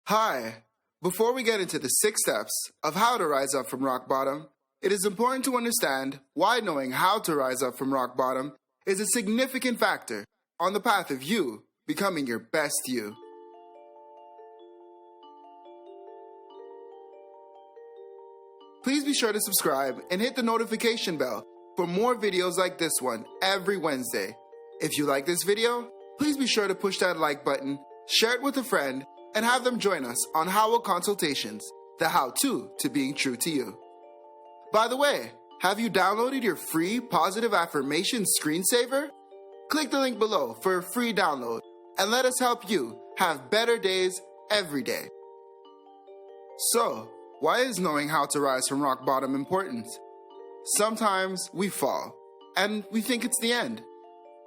Hi! Before we get into the 6 steps of how to rise up from rock bottom, it is important to understand why knowing how to rise up from rock bottom is a significant factor on the path of you becoming your best you. Please be sure to subscribe and hit the notification bell for more videos like this one every Wednesday. If you like this video, please be sure to push that like button, share it with a friend, and have them join us on Howell Consultations, the how-to to being true to you. By the way, have you downloaded your free positive affirmation screensaver? Click the link below for a free download and let us help you have better days every day. So, why is knowing how to rise from rock bottom important? Sometimes we fall and we think it's the end.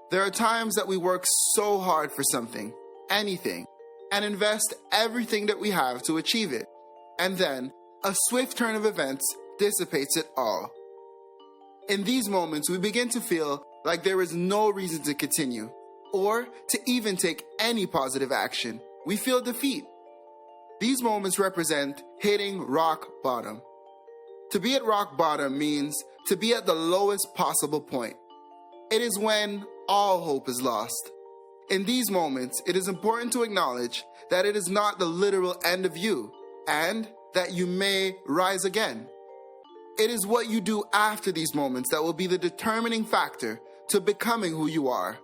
There are times that we work so hard for something, anything, and invest everything that we have to achieve it. And then, a swift turn of events dissipates it all. In these moments, we begin to feel like there is no reason to continue, or to even take any positive action. We feel defeat. These moments represent hitting rock bottom. To be at rock bottom means to be at the lowest possible point. It is when all hope is lost. In these moments, it is important to acknowledge that it is not the literal end of you, and that you may rise again. It is what you do after these moments that will be the determining factor to becoming who you are.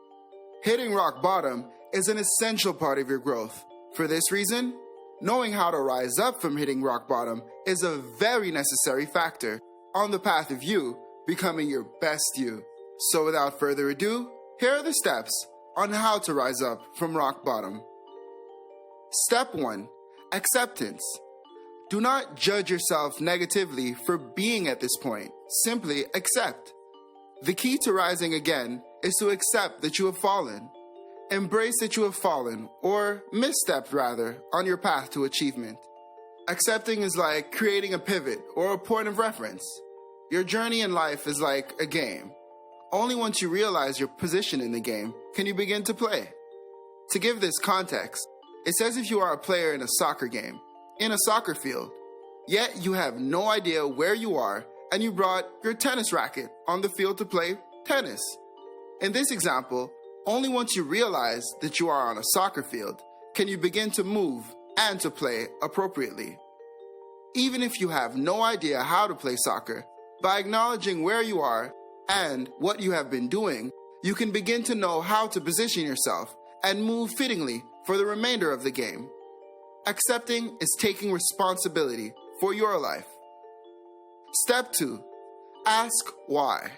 Hitting rock bottom is an essential part of your growth. For this reason, knowing how to rise up from hitting rock bottom is a very necessary factor on the path of you becoming your best you. So without further ado, here are the steps on how to rise up from rock bottom. Step 1. Acceptance. Do not judge yourself negatively for being at this point. Simply accept. The key to rising again is to accept that you have fallen. Embrace that you have fallen, or misstepped rather, on your path to achievement. Accepting is like creating a pivot or a point of reference. Your journey in life is like a game. Only once you realize your position in the game can you begin to play. To give this context, it's as if you are a player in a soccer game, in a soccer field, yet you have no idea where you are and you brought your tennis racket on the field to play tennis. In this example, only once you realize that you are on a soccer field can you begin to move and to play appropriately. Even if you have no idea how to play soccer, by acknowledging where you are and what you have been doing, you can begin to know how to position yourself and move fittingly for the remainder of the game. Accepting is taking responsibility for your life. Step 2. Ask why.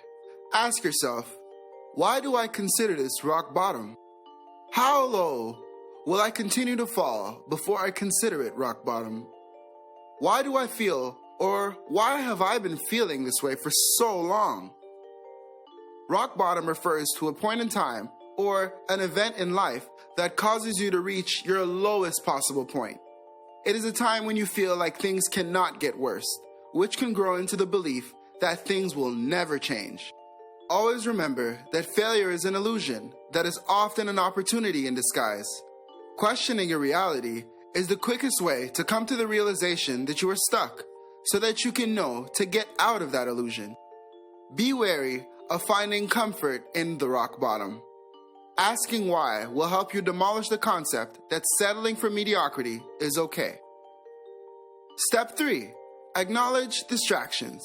Ask yourself, why do I consider this rock bottom? How low will I continue to fall before I consider it rock bottom? Why do I feel, or why have I been feeling this way for so long? Rock bottom refers to a point in time or an event in life that causes you to reach your lowest possible point. It is a time when you feel like things cannot get worse, which can grow into the belief that things will never change. Always remember that failure is an illusion that is often an opportunity in disguise. Questioning your reality is the quickest way to come to the realization that you are stuck, so that you can know to get out of that illusion. Be wary of finding comfort in the rock bottom. Asking why will help you demolish the concept that settling for mediocrity is okay. Step 3. Acknowledge distractions.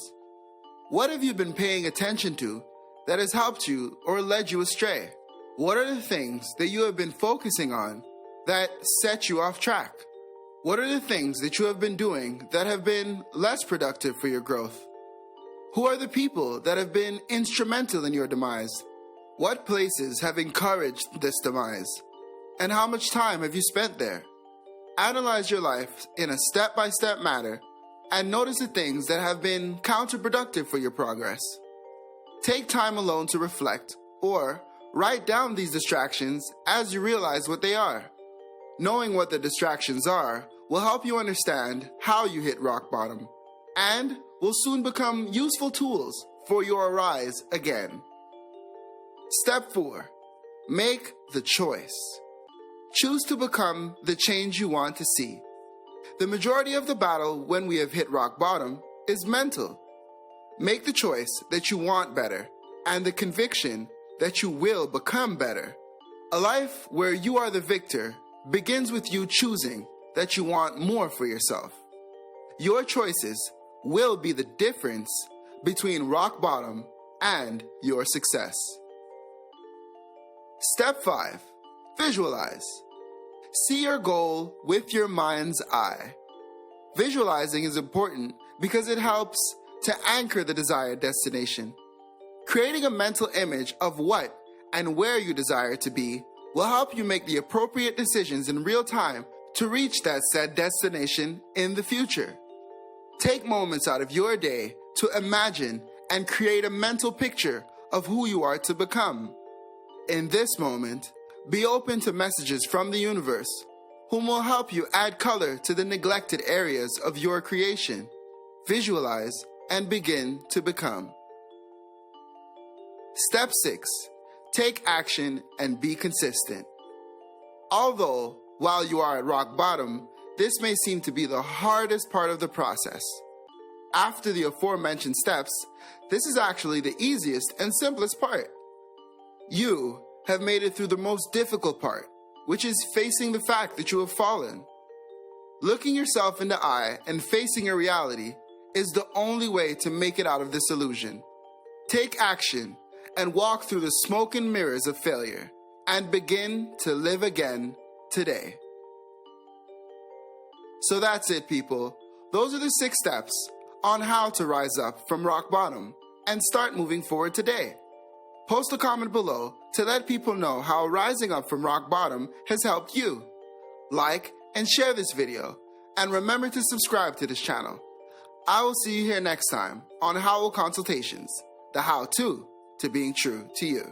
What have you been paying attention to that has helped you or led you astray? What are the things that you have been focusing on that set you off track? What are the things that you have been doing that have been less productive for your growth? Who are the people that have been instrumental in your demise? What places have encouraged this demise? And how much time have you spent there? Analyze your life in a step-by-step manner and notice the things that have been counterproductive for your progress. Take time alone to reflect, or write down these distractions as you realize what they are. Knowing what the distractions are will help you understand how you hit rock bottom, and will soon become useful tools for your rise again. Step 4. Make the choice. Choose to become the change you want to see. The majority of the battle when we have hit rock bottom is mental. Make the choice that you want better and the conviction that you will become better. A life where you are the victor begins with you choosing that you want more for yourself. Your choices will be the difference between rock bottom and your success. Step 5. Visualize. See your goal with your mind's eye. Visualizing is important because it helps to anchor the desired destination. Creating a mental image of what and where you desire to be will help you make the appropriate decisions in real time to reach that said destination in the future. Take moments out of your day to imagine and create a mental picture of who you are to become. In this moment, be open to messages from the universe, whom will help you add color to the neglected areas of your creation. Visualize and begin to become. Step 6. Take action and be consistent. Although, while you are at rock bottom, this may seem to be the hardest part of the process. After the aforementioned steps, this is actually the easiest and simplest part. You have made it through the most difficult part, which is facing the fact that you have fallen. Looking yourself in the eye and facing your reality is the only way to make it out of this illusion. Take action and walk through the smoke and mirrors of failure and begin to live again today. So that's it, people. Those are the 6 steps on how to rise up from rock bottom and start moving forward today. Post a comment below to let people know how rising up from rock bottom has helped you. Like and share this video, and remember to subscribe to this channel. I will see you here next time on Howell Consultations, the how-to being true to you.